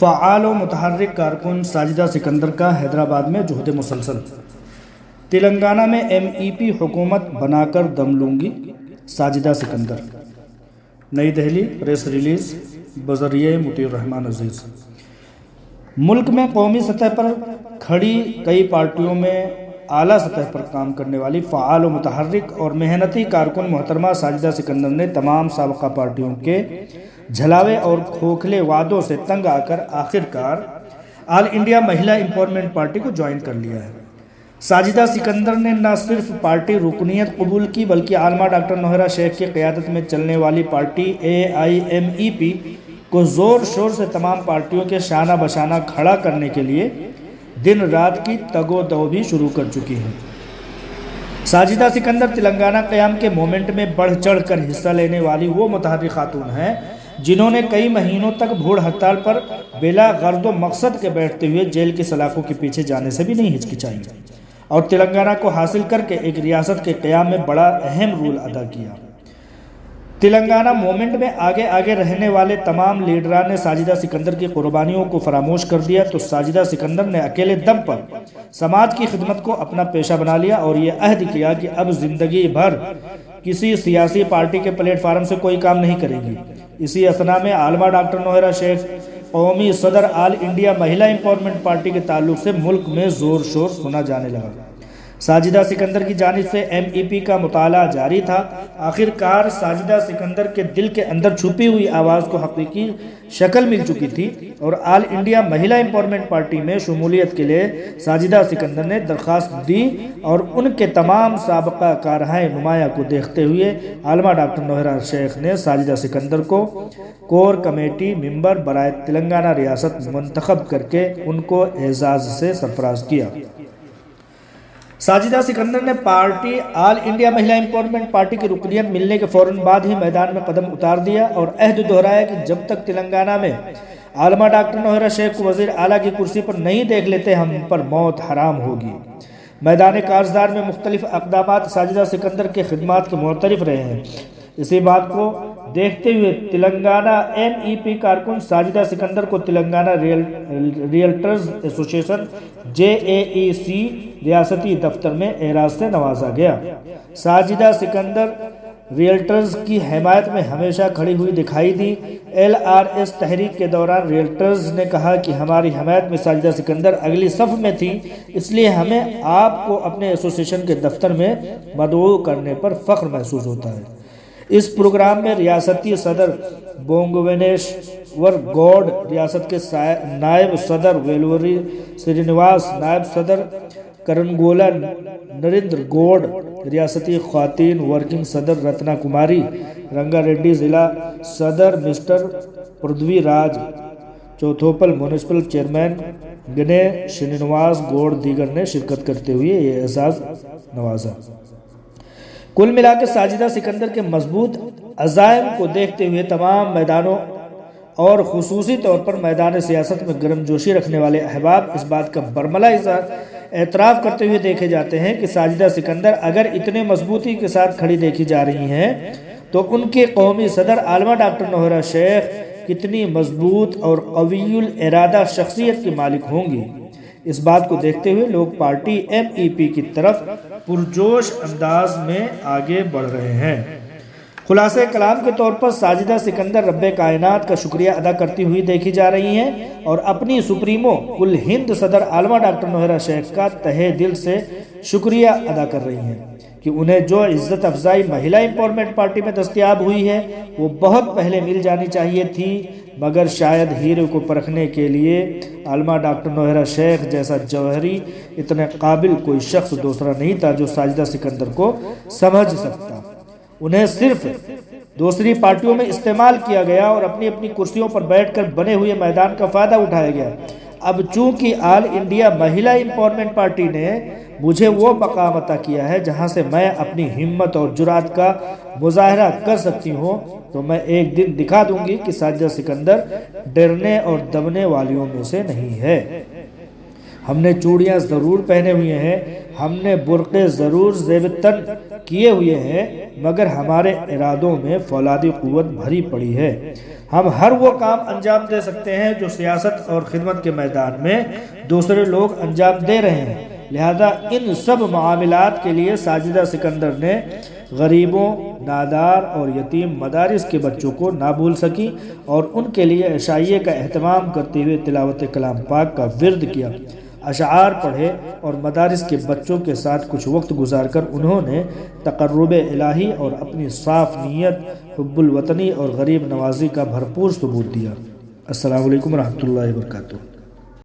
فعال و متحرک کارکن ساجدہ سکندر کا حیدرآباد میں جہد مسلسل۔ تلنگانہ میں MEP حکومت بنا کر دم لوں گی، ساجدہ سکندر۔ نئی دہلی، پریس ریلیز بذریعہ مطیع الرحمان عزیز۔ ملک میں قومی سطح پر کھڑی کئی پارٹیوں میں اعلیٰ سطح پر کام کرنے والی فعال و متحرک اور محنتی کارکن محترمہ ساجدہ سکندر نے تمام سابقہ پارٹیوں کے جھلاوے اور کھوکھلے وعدوں سے تنگ آ کر آخرکار آل انڈیا مہیلا امپاورمنٹ پارٹی کو جوائن کر لیا ہے۔ ساجدہ سکندر نے نہ صرف پارٹی رکنیت قبول کی بلکہ عالمہ ڈاکٹر نوہرا شیخ کی قیادت میں چلنے والی پارٹی AIMEP کو زور شور سے تمام پارٹیوں کے شانہ بشانہ کھڑا کرنے کے لیے دن رات کی تگ و دو بھی شروع کر چکی ہیں۔ ساجدہ سکندر تلنگانہ قیام کے مومنٹ میں بڑھ چڑھ کر حصہ لینے والی وہ متحرک خاتون ہیں جنہوں نے کئی مہینوں تک بھوک ہڑتال پر بلا غرض و مقصد کے بیٹھتے ہوئے جیل کی سلاخوں کے پیچھے جانے سے بھی نہیں ہچکچائی اور تلنگانہ کو حاصل کر کے ایک ریاست کے قیام میں بڑا اہم رول ادا کیا۔ تلنگانہ مومنٹ میں آگے رہنے والے تمام لیڈران نے ساجدہ سکندر کی قربانیوں کو فراموش کر دیا تو ساجدہ سکندر نے اکیلے دم پر سماج کی خدمت کو اپنا پیشہ بنا لیا اور یہ عہد کیا کہ اب زندگی بھر کسی سیاسی پارٹی کے پلیٹ فارم سے کوئی کام نہیں کرے گی۔ اسی اثنا میں عالمہ ڈاکٹر نوہرا شیخ قومی صدر آل انڈیا مہیلا امپاورمنٹ پارٹی کے تعلق سے ملک میں زور شور سنا جانے لگا۔ ساجدہ سکندر کی جانب سے MEP کا مطالعہ جاری تھا۔ آخرکار ساجدہ سکندر کے دل کے اندر چھپی ہوئی آواز کو حقیقی شکل مل چکی تھی اور آل انڈیا مہیلا امپاورمنٹ پارٹی میں شمولیت کے لیے ساجدہ سکندر نے درخواست دی اور ان کے تمام سابقہ کارہائے نمایاں کو دیکھتے ہوئے عالمہ ڈاکٹر نوہرا شیخ نے ساجدہ سکندر کو کور کمیٹی ممبر برائے تلنگانہ ریاست منتخب کر کے ان کو اعزاز سے سرفراز کیا۔ ساجدہ سکندر نے پارٹی آل انڈیا مہیلا امپاورمنٹ پارٹی کی رکنیت ملنے کے فوراً بعد ہی میدان میں قدم اتار دیا اور عہد دہرایا کہ جب تک تلنگانہ میں عالمہ ڈاکٹر نوہرا شیخ کو وزیر اعلیٰ کی کرسی پر نہیں دیکھ لیتے ہم پر موت حرام ہوگی۔ میدان کارزار میں مختلف اقدامات ساجدہ سکندر کے خدمات کے معترف رہے ہیں۔ اسی بات کو دیکھتے ہوئے تلنگانہ MEP کارکن ساجدہ سکندر کو تلنگانہ ریئلٹرز ایسوسی ایشن JAEC ریاستی دفتر میں اعزاز سے نوازا گیا۔ ساجدہ سکندر ریئلٹرز کی حمایت میں ہمیشہ کھڑی ہوئی دکھائی دی۔ LRS تحریک کے دوران ریئلٹرز نے کہا کہ ہماری حمایت میں ساجدہ سکندر اگلی صف میں تھی، اس لیے ہمیں آپ کو اپنے ایسوسی ایشن کے دفتر میں مدعو کرنے پر فخر محسوس ہوتا ہے۔ اس پروگرام میں ریاستی صدر بونگوینیشور گوڈ، ریاست کے نائب صدر ویلوری سرینواس، نائب صدر کرنگولا نریندر گوڈ، ریاستی خواتین ورکنگ صدر رتنا کماری رنگا ریڈی، ضلع صدر مسٹر پردوی راج چوتھوپل، میونسپل چیئرمین گنے شرینواس گوڈ دیگر نے شرکت کرتے ہوئے یہ اعزاز نوازا۔ کل ملا کے ساجدہ سکندر کے مضبوط عزائم کو دیکھتے ہوئے تمام میدانوں اور خصوصی طور پر میدان سیاست میں گرم جوشی رکھنے والے احباب اس بات کا برملا اعتراف کرتے ہوئے دیکھے جاتے ہیں کہ ساجدہ سکندر اگر اتنے مضبوطی کے ساتھ کھڑی دیکھی جا رہی ہیں تو ان کے قومی صدر عالمہ ڈاکٹر نوہرا شیخ کتنی مضبوط اور قوی الارادہ شخصیت کی مالک ہوں گی۔ اس بات کو دیکھتے ہوئے لوگ پارٹی MEP کی طرف پرجوش انداز میں آگے بڑھ رہے ہیں۔ خلاصہ کلام کے طور پر ساجدہ سکندر رب کائنات کا شکریہ ادا کرتی ہوئی دیکھی جا رہی ہیں اور اپنی سپریمو کل ہند صدر عالمہ ڈاکٹر نوہرا شیخ کا تہہ دل سے شکریہ ادا کر رہی ہیں کہ انہیں جو عزت افزائی مہیلا امپاورمنٹ پارٹی میں دستیاب ہوئی ہے وہ بہت پہلے مل جانی چاہیے تھی، مگر شاید ہیرے کو پرکھنے کے لیے عالمہ ڈاکٹر نوہرا شیخ جیسا جوہری اتنے قابل کوئی شخص دوسرا نہیں تھا جو ساجدہ سکندر کو سمجھ سکتا۔ انہیں صرف دوسری پارٹیوں میں استعمال کیا گیا اور اپنی اپنی کرسیوں پر بیٹھ کر بنے ہوئے میدان کا فائدہ اٹھایا گیا۔ اب چونکہ آل انڈیا مہیلا امپاورمنٹ پارٹی نے مجھے وہ مقام عطا کیا ہے جہاں سے میں اپنی ہمت اور جرات کا مظاہرہ کر سکتی ہوں، تو میں ایک دن دکھا دوں گی کہ ساجدہ سکندر ڈرنے اور دبنے والیوں میں سے نہیں ہے۔ ہم نے چوڑیاں ضرور پہنے ہوئے ہیں، ہم نے برقعے ضرور زیب تن کیے ہوئے ہیں مگر ہمارے ارادوں میں فولادی قوت بھری پڑی ہے۔ ہم ہر وہ کام انجام دے سکتے ہیں جو سیاست اور خدمت کے میدان میں دوسرے لوگ انجام دے رہے ہیں، لہذا ان سب معاملات کے لیے ساجدہ سکندر نے غریبوں، نادار اور یتیم مدارس کے بچوں کو نہ بھول سکی اور ان کے لیے عشائیے کا اہتمام کرتے ہوئے تلاوت کلام پاک کا ورد کیا، اشعار پڑھے اور مدارس کے بچوں کے ساتھ کچھ وقت گزار کر انہوں نے تقرب الہی اور اپنی صاف نیت، حب الوطنی اور غریب نوازی کا بھرپور ثبوت دیا۔ السلام علیکم ورحمۃ اللہ وبرکاتہ۔